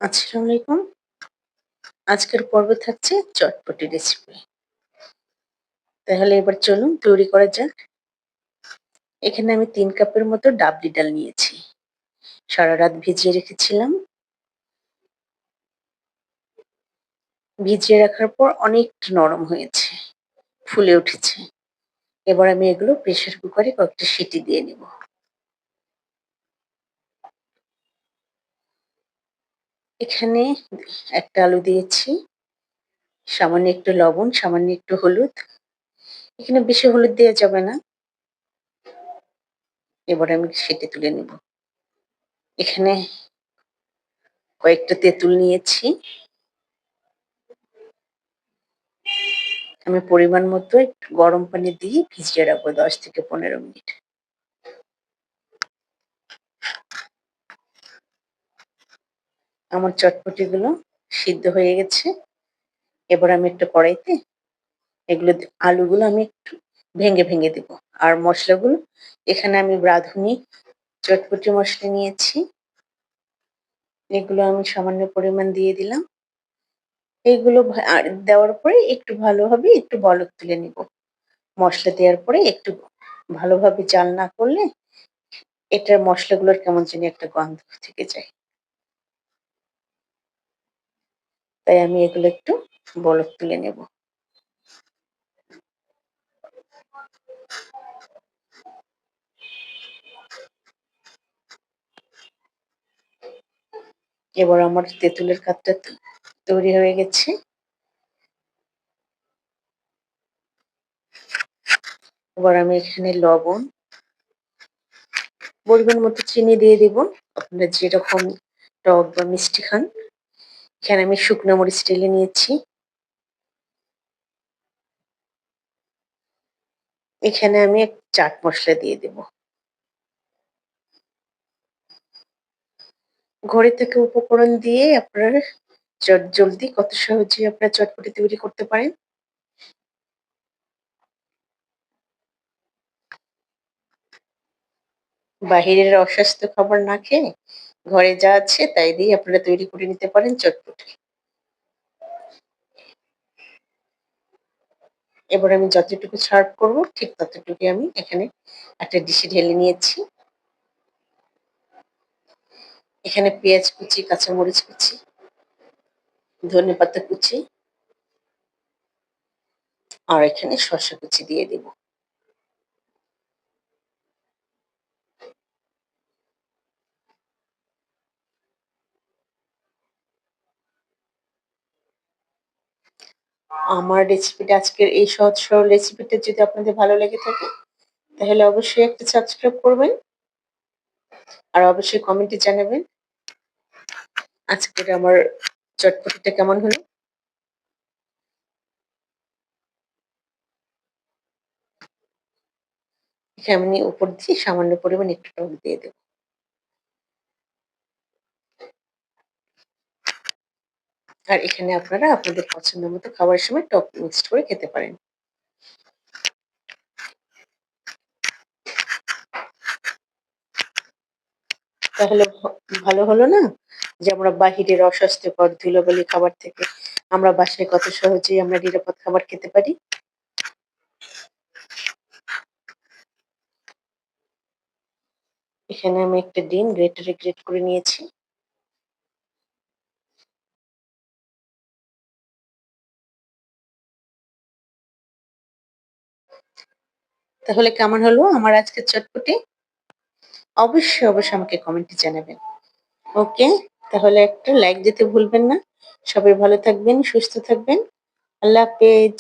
আসসালামু আলাইকুম। আজকের পর্ব থাকছে চটপটি রেসিপি। তাহলে এবার চলুন তৈরি করা যাক। এখানে আমি ৩ কাপের মতো ডাবলি ডাল নিয়েছি। সারারাত ভিজিয়ে রেখেছিলাম। ভিজিয়ে রাখার পর অনেকটা নরম হয়েছে, ফুলে উঠেছে। এবার আমি এগুলো প্রেসার কুকারে কয়েকটা সিটি দিয়ে নেব। এখানে ১ টা আলু দিয়েছি, সামান্য একটু লবণ, সামান্য একটু হলুদ। এখানে বেশি হলুদ দেয়া যাবে না। এবার আমি সিটি তুলে নেব। এখানে কয়েকটা তেঁতুল নিয়েছি। আমি পরিমাণ মতো একটু গরম পানি দিয়ে ভিজিয়ে রাখবো ১০ থেকে ১৫ মিনিট। আমার চটপটিগুলো সিদ্ধ হয়ে গেছে। এবার আমি একটা কড়াইতে আলুগুলো আমি একটু ভেঙে দেবো। আর মসলাগুলো এখানে আমি রাঁধুনি চটপটি মসলা নিয়েছি। এগুলো আমি সামান্য পরিমাণ দিয়ে দিলাম। এগুলো আর দেওয়ার পরে একটু ভালোভাবে একটু বলক তুলে নিব। মসলা দেওয়ার পরে একটু ভালোভাবে জাল না করলে এটার মসলাগুলোর কেমন জানি একটা গন্ধ থেকে যায়। তাই আমি এগুলো একটু বলক তুলে নেব। এবার আমার তেঁতুলের কাতটা তৈরি হয়ে গেছে। এবার আমি এখানে লবণ, পরিমাণ মতো চিনি দিয়ে দিব। আপনারা যেরকম টক বা মিষ্টি খান। এখানে আমি শুকনো মরিচ টেলে নিয়েছি। এখানে আমি চাট মসলা দিয়ে দেব। ঘরে থাকা উপকরণ দিয়ে আপনারা চটজলদি কত সহজেই আপনারা চটপটি তৈরি করতে পারেন। বাহিরের অস্বাস্থ্য খাবার না খেয়ে ঘরে যা আছে তাই দিয়ে আপনারা তৈরি করে নিতে পারেন চটপটি। এবার আমি যতটুকু সার্ভ করব ঠিক ততটুকুই আমি এখানে একটা ডিশে ঢেলে নিয়েছি। এখানে পেঁয়াজ কুচি, কাঁচামরিচ কুচি, ধনেপাতা কুচি আর এখানে শসা কুচি দিয়ে দেব। আমার রেসিপিটা আজকের এই সহজ সরল রেসিপিটা যদি আপনাদের ভালো লেগে থাকে তাহলে অবশ্যই একটা সাবস্ক্রাইব করবেন আর অবশ্যই কমেন্টে জানাবেন আজকের আমার চটপটিটা কেমন হলো। এখানে আমি উপর দিয়ে সামান্য পরিমাণ একটু টক দিয়ে দেব। আর এখানে আপনারা আপনাদের পছন্দ মতো খাওয়ার সময় টক মিক্সড করে খেতে পারেন। তাহলে ভালো হলো না? যে আমরা বাহিরের অস্বাস্থ্যকর ধুলোবালি খাবার থেকে আমরা বাসায় কত সহজেই আমরা নিরাপদ খাবার খেতে পারি। এখানে আমি একটা ডিম গ্রেটারে গ্রেট করে নিয়েছি। তাহলে কেমন হলো আমার আজকের চটপটি? অবশ্যই আমাকে কমেন্টে জানাবেন। ওকে? তাহলে একটা লাইক দিতে ভুলবেন না। সবাই ভালো থাকবেন, সুস্থ থাকবেন। আল্লাহ হাফেজ।